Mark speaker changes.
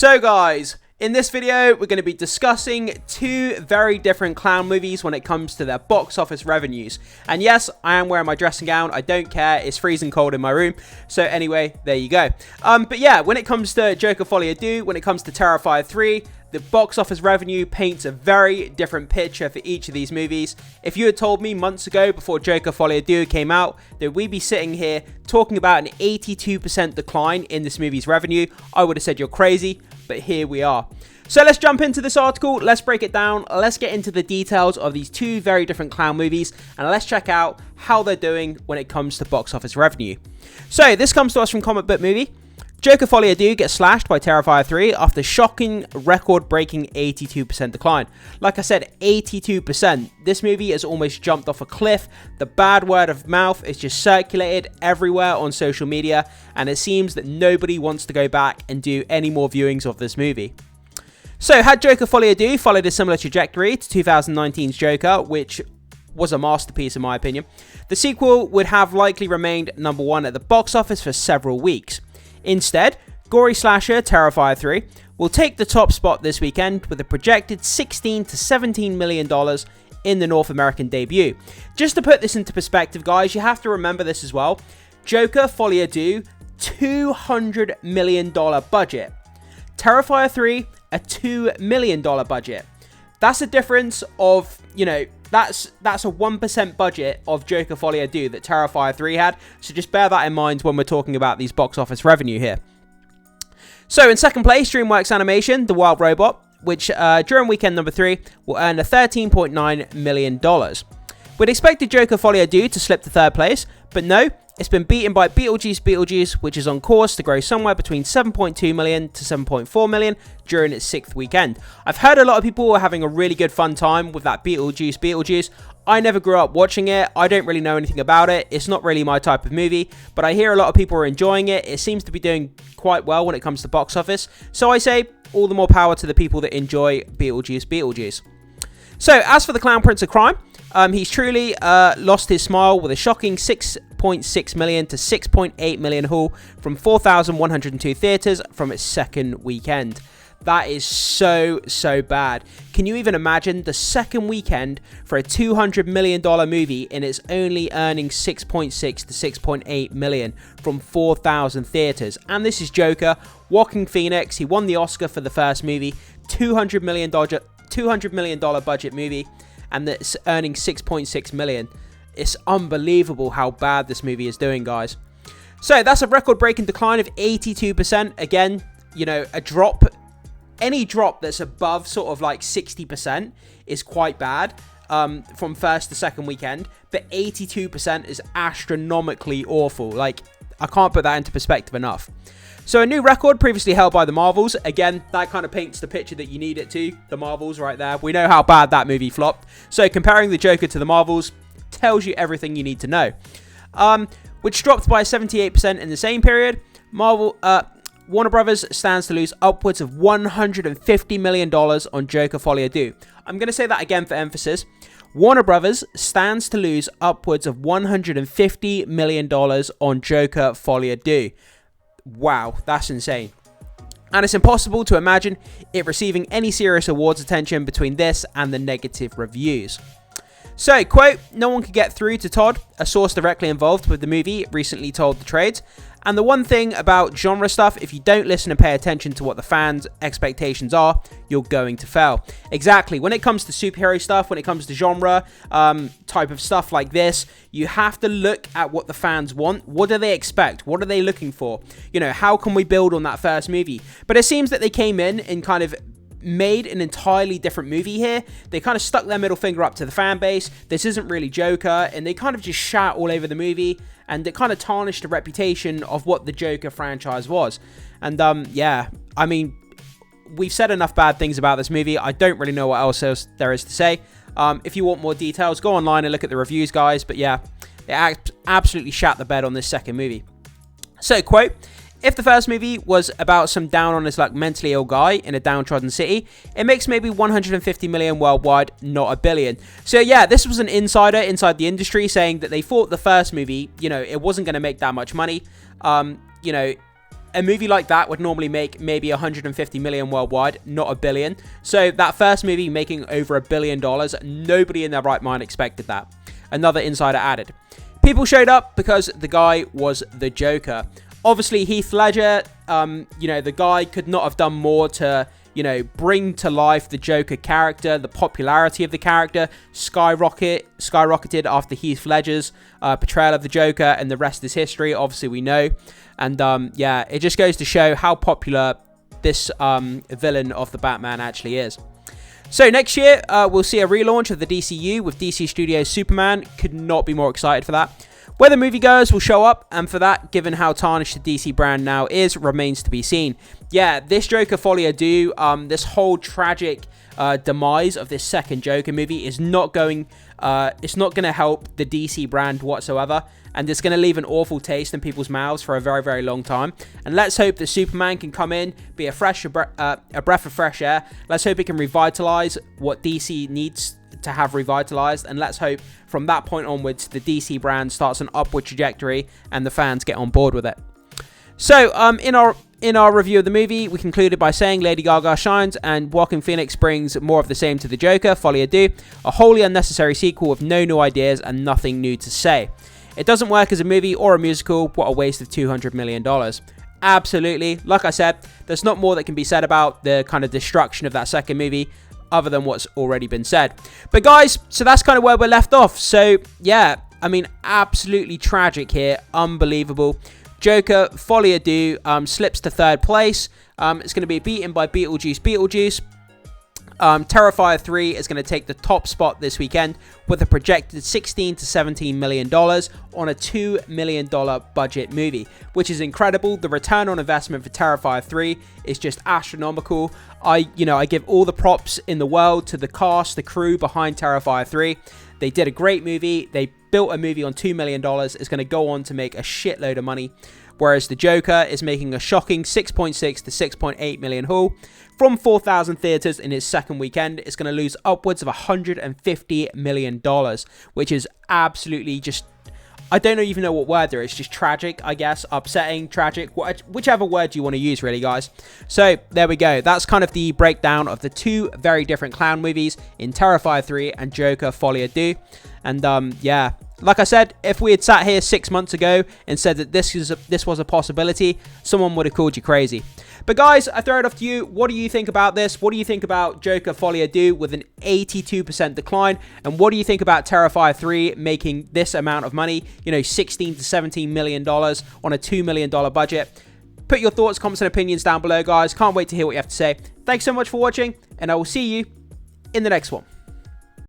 Speaker 1: So guys, in this video, we're going to be discussing two very different clown movies when it comes to their box office revenues. And yes, I am wearing my dressing gown. I don't care. It's freezing cold in my room. So anyway, there you go. But yeah, when it comes to Joker Folie à Deux, when it comes to Terrifier 3, the box office revenue paints a very different picture for each of these movies. If you had told me months ago before Joker Folie à Deux came out that we'd be sitting here talking about an 82% decline in this movie's revenue, I would have said you're crazy, but here we are. So let's jump into this article, let's break it down, let's get into the details of these two very different clown movies, and let's check out how they're doing when it comes to box office revenue. So this comes to us from Comic Book Movie. Joker Folie à Deux gets slashed by Terrifier 3 after shocking record-breaking 82% decline. Like I said, 82%. This movie has almost jumped off a cliff. The bad word of mouth is just circulated everywhere on social media, and it seems that nobody wants to go back and do any more viewings of this movie. So, had Joker Folie à Deux followed a similar trajectory to 2019's Joker, which was a masterpiece in my opinion, the sequel would have likely remained number one at the box office for several weeks. Instead, gory slasher Terrifier 3 will take the top spot this weekend with a projected $16 to $17 million in the North American debut. Just to put this into perspective, guys, you have to remember this as well. Joker Folie à Deux, $200 million budget. Terrifier 3, a $2 million budget. That's a difference of, that's a 1% budget of Joker Folie à Deux that Terrifier 3 had. So just bear that in mind when we're talking about these box office revenue here. So in second place, DreamWorks Animation, The Wild Robot, which during weekend number 3 will earn a $13.9 million. We'd expected Joker Folie à Deux to slip to third place, but no, it's been beaten by Beetlejuice, which is on course to grow somewhere between 7.2 million to 7.4 million during its 6th weekend. I've heard a lot of people are having a really good fun time with that Beetlejuice. I never grew up watching it. I don't really know anything about it. It's not really my type of movie, but I hear a lot of people are enjoying it. It seems to be doing quite well when it comes to box office. So I say all the more power to the people that enjoy Beetlejuice. So as for the Clown Prince of Crime, he's truly lost his smile with a shocking 6.6 million to 6.8 million haul from 4,102 theatres from its second weekend. That is so bad. Can you even imagine the second weekend for a $200 million movie and it's only earning 6.6 to 6.8 million from 4,000 theatres? And this is Joker, Joaquin Phoenix. He won the Oscar for the first movie, $200 million budget movie, and that's earning 6.6 million. It's unbelievable how bad this movie is doing, guys. So that's a record-breaking decline of 82%. Again, a drop. Any drop that's above sort of like 60% is quite bad from first to second weekend, but 82% is astronomically awful. Like, I can't put that into perspective enough. So a new record previously held by the Marvels. Again, that kind of paints the picture that you need it to. The Marvels right there. We know how bad that movie flopped. So comparing the Joker to the Marvels tells you everything you need to know. Which dropped by 78% in the same period. Warner Brothers stands to lose upwards of $150 million on Joker Folie à Deux. I'm going to say that again for emphasis. Warner Brothers stands to lose upwards of $150 million on Joker Folie à Deux. Wow, that's insane. And it's impossible to imagine it receiving any serious awards attention between this and the negative reviews. So, quote, "No one could get through to Todd," a source directly involved with the movie recently told the trades. And the one thing about genre stuff, if you don't listen and pay attention to what the fans' expectations are, you're going to fail. Exactly. When it comes to superhero stuff, when it comes to genre type of stuff like this, you have to look at what the fans want. What do they expect? What are they looking for? How can we build on that first movie? But it seems that they came in and kind of made an entirely different movie here. They kind of stuck their middle finger up to the fan base. This isn't really Joker, and they kind of just shat all over the movie, and it kind of tarnished the reputation of what the Joker franchise was. And yeah, I mean, we've said enough bad things about this movie. I don't really know what else there is to say. If you want more details, go online and look at the reviews, guys. But yeah, it absolutely shat the bed on this second movie. So, quote, "If the first movie was about some down on his luck mentally ill guy in a downtrodden city, it makes maybe 150 million worldwide, not a billion." So yeah, this was an insider inside the industry saying that they thought the first movie, it wasn't going to make that much money. a movie like that would normally make maybe 150 million worldwide, not a billion. So that first movie making over $1 billion, nobody in their right mind expected that. Another insider added. People showed up because the guy was the Joker. Obviously, Heath Ledger, the guy could not have done more to, bring to life the Joker character. The popularity of the character skyrocketed after Heath Ledger's portrayal of the Joker, and the rest is history. Obviously, we know. And it just goes to show how popular this villain of the Batman actually is. So next year, we'll see a relaunch of the DCU with DC Studios' Superman. Could not be more excited for that. Whether moviegoers will show up, and for that, given how tarnished the DC brand now is, remains to be seen. Yeah, this Joker folie à deux, this whole tragic demise of this second Joker movie is not going to help the DC brand whatsoever, and it's going to leave an awful taste in people's mouths for a very, very long time. And let's hope that Superman can come in, be a breath of fresh air. Let's hope it can revitalize what DC needs to have revitalized, and let's hope from that point onwards the DC brand starts an upward trajectory and the fans get on board with it. So in our review of the movie, we concluded by saying Lady Gaga shines and Joaquin Phoenix brings more of the same to the Joker, folie à deux, a wholly unnecessary sequel with no new ideas and nothing new to say. It doesn't work as a movie or a musical. What a waste of $200 million. Absolutely. Like I said, there's not more that can be said about the kind of destruction of that second movie other than what's already been said. But guys, so that's kind of where we're left off. So yeah, I mean, absolutely tragic here. Unbelievable. Joker, folie à deux, slips to third place. It's going to be beaten by Beetlejuice. Terrifier 3 is going to take the top spot this weekend with a projected $16 to $17 million on a $2 million budget movie, which is incredible. The return on investment for Terrifier 3 is just astronomical. I give all the props in the world to the cast, the crew behind Terrifier 3. They did a great movie. They built a movie on $2 million. It's going to go on to make a shitload of money. Whereas the Joker is making a shocking 6.6 to 6.8 million haul. From 4,000 theaters in its second weekend, it's going to lose upwards of $150 million, which is absolutely just, I don't even know what word there is. Just tragic, I guess. Upsetting, tragic, whichever word you want to use, really, guys. So there we go. That's kind of the breakdown of the two very different clown movies in Terrifier 3 and Joker, folie à deux. And yeah, like I said, if we had sat here 6 months ago and said that this was a possibility, someone would have called you crazy. But guys, I throw it off to you. What do you think about this? What do you think about Joker, folie à deux with an 82% decline? And what do you think about Terrifier 3 making this amount of money? $16 to $17 million on a $2 million budget. Put your thoughts, comments, and opinions down below, guys. Can't wait to hear what you have to say. Thanks so much for watching, and I will see you in the next one.